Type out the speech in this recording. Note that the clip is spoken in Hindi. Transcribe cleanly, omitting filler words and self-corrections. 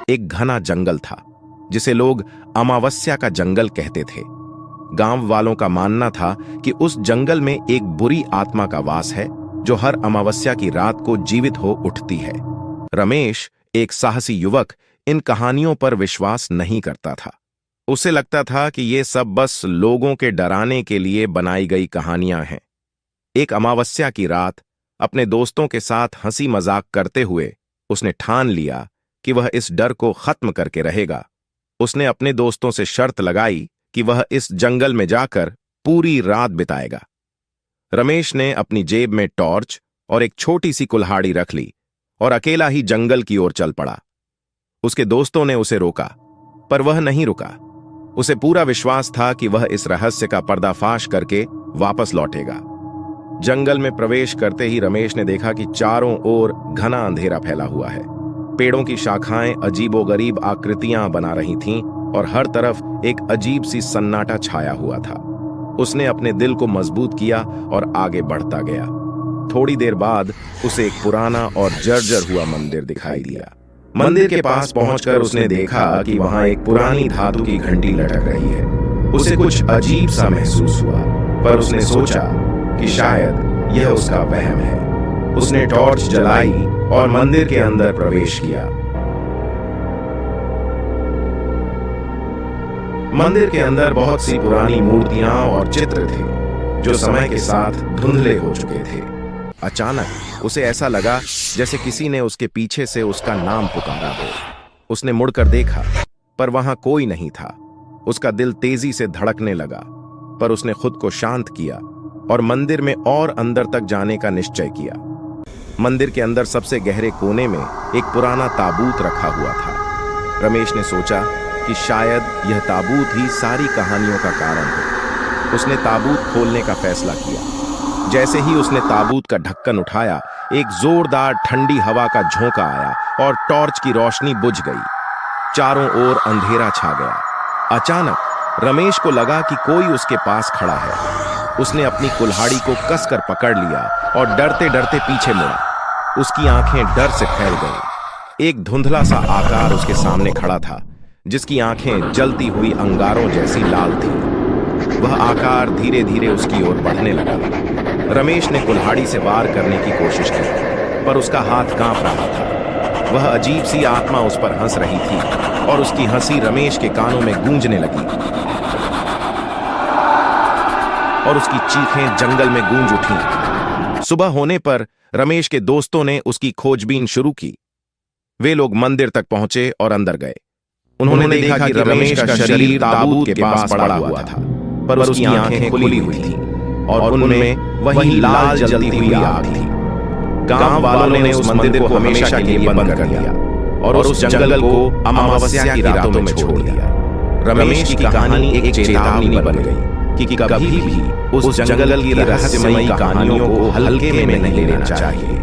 एक घना जंगल था जिसे लोग अमावस्या का जंगल कहते थे। गांव वालों का मानना था कि उस जंगल में एक बुरी आत्मा का वास है जो हर अमावस्या की रात को जीवित हो उठती है। रमेश, एक साहसी युवक, इन कहानियों पर विश्वास नहीं करता था। उसे लगता था कि ये सब बस लोगों के डराने के लिए बनाई गई कहानियां हैं। एक अमावस्या की रात अपने दोस्तों के साथ हंसी मजाक करते हुए उसने ठान लिया कि वह इस डर को खत्म करके रहेगा। उसने अपने दोस्तों से शर्त लगाई कि वह इस जंगल में जाकर पूरी रात बिताएगा। रमेश ने अपनी जेब में टॉर्च और एक छोटी सी कुल्हाड़ी रख ली और अकेला ही जंगल की ओर चल पड़ा। उसके दोस्तों ने उसे रोका, पर वह नहीं रुका। उसे पूरा विश्वास था कि वह इस रहस्य का पर्दाफाश करके वापस लौटेगा। जंगल में प्रवेश करते ही रमेश ने देखा कि चारों ओर घना अंधेरा फैला हुआ है। पेड़ों की शाखाएं अजीबोगरीब आकृतियां बना रही थीं और हर तरफ एक अजीब सी सन्नाटा छाया हुआ था। उसने अपने दिल को मजबूत किया और आगे बढ़ता गया। थोड़ी देर बाद उसे एक पुराना और जर्जर हुआ मंदिर दिखाई दिया। मंदिर के पास पहुंचकर उसने देखा कि वहां एक पुरानी धातु की घंटी लटक रही है। उसे कुछ अजीब सा महसूस हुआ, पर उसने सोचा कि शायद यह उसका वहम है। उसने टॉर्च जलाई और मंदिर के अंदर प्रवेश किया। मंदिर के अंदर बहुत सी पुरानी मूर्तियां और चित्र थे जो समय के साथ धुंधले हो चुके थे। अचानक उसे ऐसा लगा जैसे किसी ने उसके पीछे से उसका नाम पुकारा हो। उसने मुड़कर देखा, पर वहां कोई नहीं था। उसका दिल तेजी से धड़कने लगा, पर उसने खुद को शांत किया और मंदिर में और अंदर तक जाने का निश्चय किया। मंदिर के अंदर सबसे गहरे कोने में एक पुराना ताबूत रखा हुआ था। रमेश ने सोचा कि शायद यह ताबूत ही सारी कहानियों का कारण हो। उसने ताबूत खोलने का फैसला किया। जैसे ही उसने ताबूत का ढक्कन उठाया, एक जोरदार ठंडी हवा का झोंका आया और टॉर्च की रोशनी बुझ गई। चारों ओर अंधेरा छा गया। अचानक रमेश को लगा कि कोई उसके पास खड़ा है। उसने अपनी कुल्हाड़ी को कसकर पकड़ लिया और डरते डरते पीछे मुड़ा। उसकी आंखें डर से फैल गईं। एक धुंधला सा आकार उसके सामने खड़ा था, जिसकी आंखें जलती हुई अंगारों जैसी लाल थीं। वह आकार धीरे धीरे उसकी ओर बढ़ने लगा। रमेश ने कुल्हाड़ी से वार करने की कोशिश की, पर उसका हाथ कांप रहा था। वह अजीब सी आत्मा उस पर हंस रही थी और उसकी हंसी रमेश के कानों में गूंजने लगी और उसकी चीखें जंगल में गूंज उठीं। सुबह होने पर रमेश के दोस्तों ने उसकी खोजबीन शुरू की। वे लोग मंदिर तक पहुंचे और अंदर गए। उन्होंने देखा कि रमेश का शरीर ताबूत के पास पड़ा हुआ था, पर उसकी आंखें खुली हुई थीं और उनमें वही लाल जलती हुई आग थी। गांव वालों ने उस मंदिर को हमेशा के लिए बंद कर दिया और उस जंगल को अमावस्या की रातों में छोड़ दिया। रमेश की कहानी एक चेतावनी बन गई कि कभी भी उस जंगल की रहस्यमयी कहानियों को हल्के में नहीं लेना चाहिए।